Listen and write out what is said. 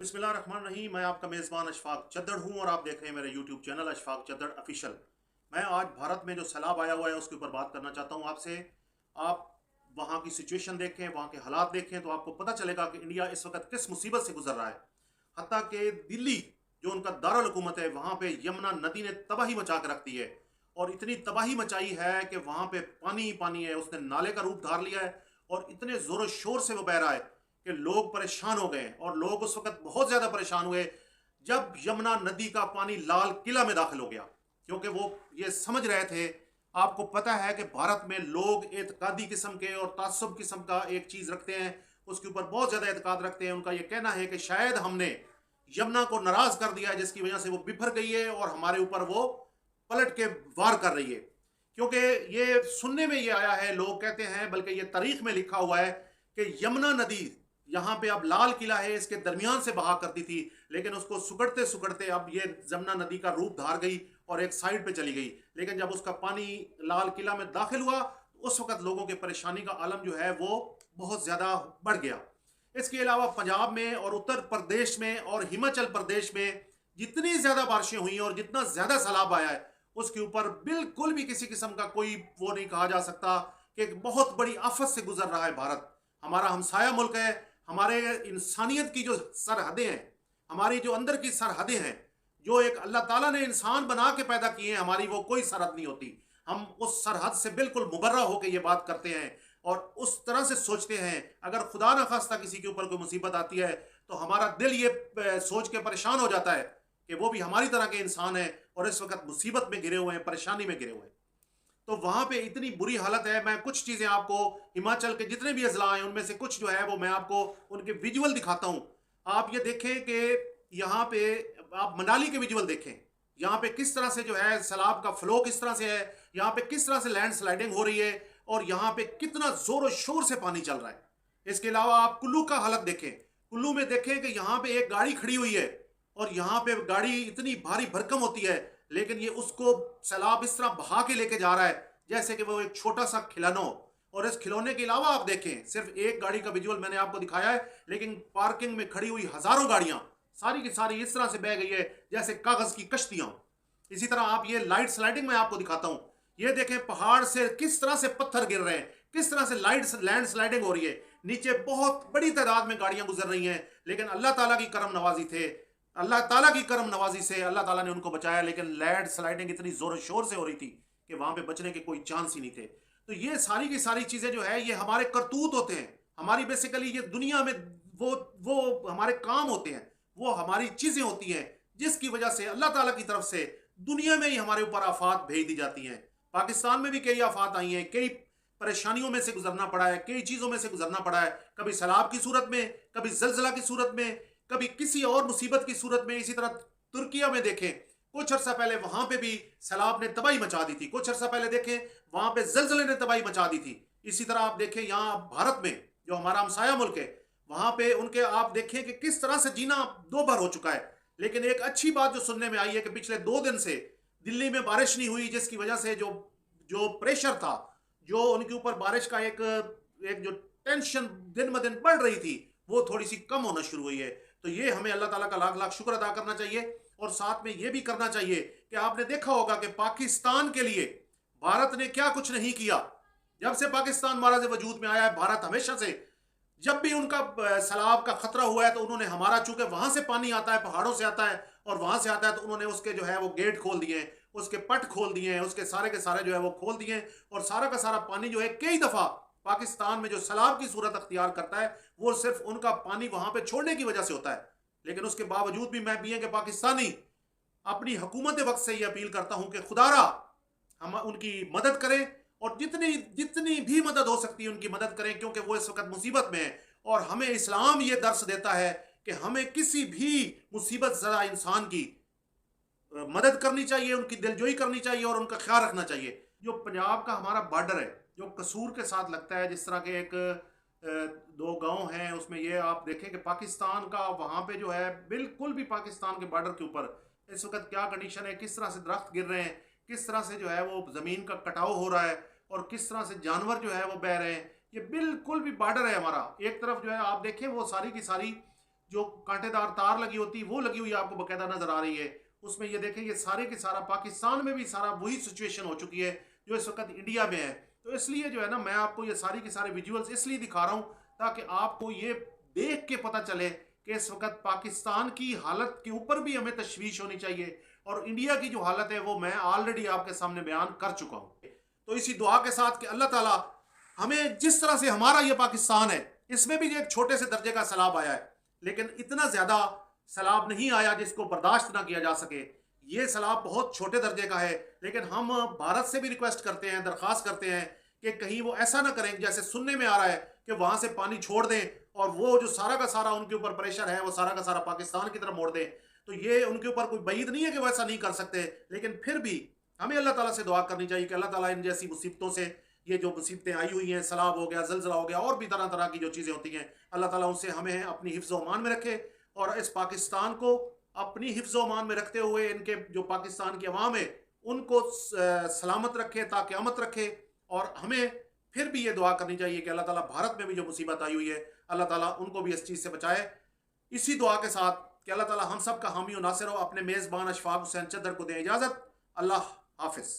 बिस्मिल्लाहिर्रहमानिर्रहीम। मैं आपका मेज़बान अशफाक चद्दड़ हूँ और आप देख रहे हैं मेरे यूट्यूब चैनल अशफाक चद्दड़ ऑफिशियल। मैं आज भारत में जो सैलाब आया हुआ है उसके ऊपर बात करना चाहता हूँ आपसे। आप वहाँ की सिचुएशन देखें, वहाँ के हालात देखें तो आपको पता चलेगा कि इंडिया इस वक्त किस मुसीबत से गुजर रहा है। हत्ता कि दिल्ली जो उनका दारुल हुकूमत है, वहाँ पे यमुना नदी ने तबाही मचा कर रख दी है और इतनी तबाही मचाई है कि वहाँ पे पानी ही पानी है। उसने नाले का रूप धार लिया है और इतने ज़ोर शोर से वो बह रहा है कि लोग परेशान हो गए और लोग उस वक्त बहुत ज़्यादा परेशान हुए जब यमुना नदी का पानी लाल किला में दाखिल हो गया, क्योंकि वो ये समझ रहे थे। आपको पता है कि भारत में लोग एतकादी किस्म के और तासुब किस्म का एक चीज़ रखते हैं, उसके ऊपर बहुत ज़्यादा एतकाद रखते हैं। उनका ये कहना है कि शायद हमने यमुना को नाराज़ कर दिया है जिसकी वजह से वो बिफर गई है और हमारे ऊपर वो पलट के वार कर रही है। क्योंकि ये सुनने में ये आया है, लोग कहते हैं, बल्कि ये तारीख में लिखा हुआ है कि यमुना नदी यहाँ पे अब लाल किला है इसके दरमियान से बहा करती थी, लेकिन उसको सुगड़ते सुगड़ते अब ये जमुना नदी का रूप धार गई और एक साइड पे चली गई। लेकिन जब उसका पानी लाल किला में दाखिल हुआ तो उस वक्त लोगों के परेशानी का आलम जो है वो बहुत ज़्यादा बढ़ गया। इसके अलावा पंजाब में और उत्तर प्रदेश में और हिमाचल प्रदेश में जितनी ज़्यादा बारिशें हुई और जितना ज़्यादा सैलाब आया है उसके ऊपर बिल्कुल भी किसी किस्म का कोई वो नहीं कहा जा सकता कि एक बहुत बड़ी आफत से गुजर रहा है भारत। हमारा हमसाया मुल्क है। हमारे इंसानियत की जो सरहदें हैं, हमारी जो अंदर की सरहदें हैं, जो एक अल्लाह ताला ने इंसान बना के पैदा किए हैं, हमारी वो कोई सरहद नहीं होती। हम उस सरहद से बिल्कुल मुबर्रा होकर ये बात करते हैं और उस तरह से सोचते हैं। अगर खुदा न खास्ता किसी के ऊपर कोई मुसीबत आती है तो हमारा दिल ये सोच के परेशान हो जाता है कि वो भी हमारी तरह के इंसान है और इस वक्त मुसीबत में गिरे हुए हैं, परेशानी में गिरे हुए हैं। तो वहाँ पे इतनी बुरी हालत है। मैं कुछ चीज़ें आपको हिमाचल के जितने भी अजला हैं उनमें से कुछ जो है वो मैं आपको उनके विजुअल दिखाता हूँ। आप ये देखें कि यहाँ पे आप मनाली के विजुअल देखें, यहाँ पे किस तरह से जो है सैलाब का फ्लो किस तरह से है, यहाँ पे किस तरह से लैंड स्लाइडिंग हो रही है और यहाँ पे कितना जोर और शोर से पानी चल रहा है। इसके अलावा आप कुल्लू का हालत देखें। कुल्लू में देखें कि यहाँ पे एक गाड़ी खड़ी हुई है और यहाँ पे गाड़ी इतनी भारी भरकम होती है, लेकिन ये उसको सैलाब इस तरह बहा के लेके जा रहा है जैसे कि वो एक छोटा सा खिलौना हो। और इस खिलौने के अलावा आप देखें, सिर्फ एक गाड़ी का विजुअल मैंने आपको दिखाया है, लेकिन पार्किंग में खड़ी हुई हजारों गाड़ियां सारी की सारी इस तरह से बह गई है जैसे कागज की कश्तियां। इसी तरह आप ये लाइट स्लाइडिंग में आपको दिखाता हूं। ये देखें पहाड़ से किस तरह से पत्थर गिर रहे हैं, किस तरह से लैंड स्लाइडिंग हो रही है। नीचे बहुत बड़ी तादाद में गाड़ियां गुजर रही हैं, लेकिन अल्लाह ताला की करम नवाजी थे, अल्लाह ताला की करम नवाजी से अल्लाह ताला ने उनको बचाया। लेकिन लैंड स्लाइडिंग इतनी जोर शोर से हो रही थी कि वहां पे बचने के कोई चांस ही नहीं थे। तो ये सारी की सारी चीजें जो है ये हमारे करतूत होते हैं, हमारी बेसिकली ये दुनिया में वो हमारे काम होते हैं, वो हमारी चीजें होती हैं जिसकी वजह से अल्लाह ताला की तरफ से दुनिया में ही हमारे ऊपर आफात भेज दी जाती हैं। पाकिस्तान में भी कई आफात आई हैं, कई परेशानियों में से गुजरना पड़ा है, कई चीजों में से गुजरना पड़ा है, कभी सैलाब की सूरत में, कभी जलजला की सूरत में, कभी किसी और मुसीबत की सूरत में। इसी तरह तुर्किया में देखें, कुछ अर्सा पहले वहां पे भी सैलाब ने तबाही मचा दी थी। कुछ अर्सा पहले देखें वहां पे जलजले ने तबाही मचा दी थी। इसी तरह आप देखें यहाँ भारत में जो हमारा हमसाया मुल्क है, वहां पे उनके आप देखें कि किस तरह से जीना दो बार हो चुका है। लेकिन एक अच्छी बात जो सुनने में आई है कि पिछले 2 दिन से दिल्ली में बारिश नहीं हुई, जिसकी वजह से जो जो प्रेशर था, जो उनके ऊपर बारिश का एक एक जो टेंशन दिन ब दिन बढ़ रही थी, वो थोड़ी सी कम होना शुरू हुई है। तो ये हमें अल्लाह ताला का लाख लाख शुक्र अदा करना चाहिए। और साथ में ये भी करना चाहिए कि आपने देखा होगा कि पाकिस्तान के लिए भारत ने क्या कुछ नहीं किया। जब से पाकिस्तान महाराज वजूद में आया है, भारत हमेशा से जब भी उनका सैलाब का खतरा हुआ है तो उन्होंने हमारा, चूंकि वहां से पानी आता है, पहाड़ों से आता है और वहां से आता है, तो उन्होंने उसके जो है वो गेट खोल दिए हैं, उसके पट खोल दिए हैं, उसके सारे के सारे जो है वो खोल दिए हैं। और सारा का सारा पानी जो है कई दफा पाकिस्तान में जो सैलाब की सूरत अख्तियार करता है वो सिर्फ उनका पानी वहां पे छोड़ने की वजह से होता है। लेकिन उसके बावजूद भी मैं भी के पाकिस्तानी अपनी हुकूमत वक्त से ये अपील करता हूं कि खुदारा हम उनकी मदद करें और जितनी जितनी भी मदद हो सकती है उनकी मदद करें, क्योंकि वो इस वक्त मुसीबत में है। और हमें इस्लाम ये दर्स देता है कि हमें किसी भी मुसीबत ज़रा इंसान की मदद करनी चाहिए, उनकी दिलजोई करनी चाहिए और उनका ख्याल रखना चाहिए। जो पंजाब का हमारा बॉर्डर है जो कसूर के साथ लगता है, जिस तरह के एक 2 गांव हैं, उसमें ये आप देखें कि पाकिस्तान का वहाँ पे जो है बिल्कुल भी पाकिस्तान के बॉर्डर के ऊपर इस वक्त क्या कंडीशन है, किस तरह से दरख्त गिर रहे हैं, किस तरह से जो है वो ज़मीन का कटाव हो रहा है और किस तरह से जानवर जो है वो बह रहे हैं। ये बिल्कुल भी बॉर्डर है हमारा। एक तरफ जो है आप देखें वो सारी की सारी जो कांटेदार तार लगी होती है वो लगी हुई आपको बकायदा नजर आ रही है। उसमें ये देखें, ये सारे के सारा पाकिस्तान में भी सारा वही सिचुएशन हो चुकी है जो इस वक्त इंडिया में है। तो इसलिए जो है ना, मैं आपको ये सारी के सारे विजुअल्स इसलिए दिखा रहा हूँ ताकि आपको ये देख के पता चले कि इस वक्त पाकिस्तान की हालत के ऊपर भी हमें तशवीश होनी चाहिए, और इंडिया की जो हालत है वो मैं ऑलरेडी आपके सामने बयान कर चुका हूँ। तो इसी दुआ के साथ कि अल्लाह ताला हमें, जिस तरह से हमारा ये पाकिस्तान है, इसमें भी एक छोटे से दर्जे का सैलाब आया है, लेकिन इतना ज्यादा सैलाब नहीं आया जिसको बर्दाश्त ना किया जा सके। ये सैलाब बहुत छोटे दर्जे का है, लेकिन हम भारत से भी रिक्वेस्ट करते हैं, दरख्वास्त करते हैं कि कहीं वो ऐसा ना करें जैसे सुनने में आ रहा है कि वहां से पानी छोड़ दें और वो जो सारा का सारा उनके ऊपर प्रेशर है वो सारा का सारा पाकिस्तान की तरफ मोड़ दें। तो ये उनके ऊपर कोई बईद नहीं है कि वो ऐसा नहीं कर सकते, लेकिन फिर भी हमें अल्लाह ताला से दुआ करनी चाहिए कि अल्लाह ताला इन जैसी मुसीबतों से, ये जो मुसीबतें आई हुई हैं, सैलाब हो गया, जलजला हो गया, और भी तरह तरह की जो चीज़ें होती हैं, अल्लाह ताला उनसे हमें अपनी हिफ्ज़ व अमान में रखे, और इस पाकिस्तान को अपनी हिफ्ज़ व अमान में रखते हुए इनके जो पाकिस्तान की अवाम है उनको सलामत रखे, ताक़यामत रखे। और हमें फिर भी ये दुआ करनी चाहिए कि अल्लाह ताला भारत में भी जो मुसीबत आई हुई है, अल्लाह ताला उनको भी इस चीज़ से बचाए। इसी दुआ के साथ कि अल्लाह ताला हम सब का हामी और नासिर हो, अपने मेज़बान अशफाक हुसैन चद्दर को दें इजाज़त। अल्लाह हाफिज़।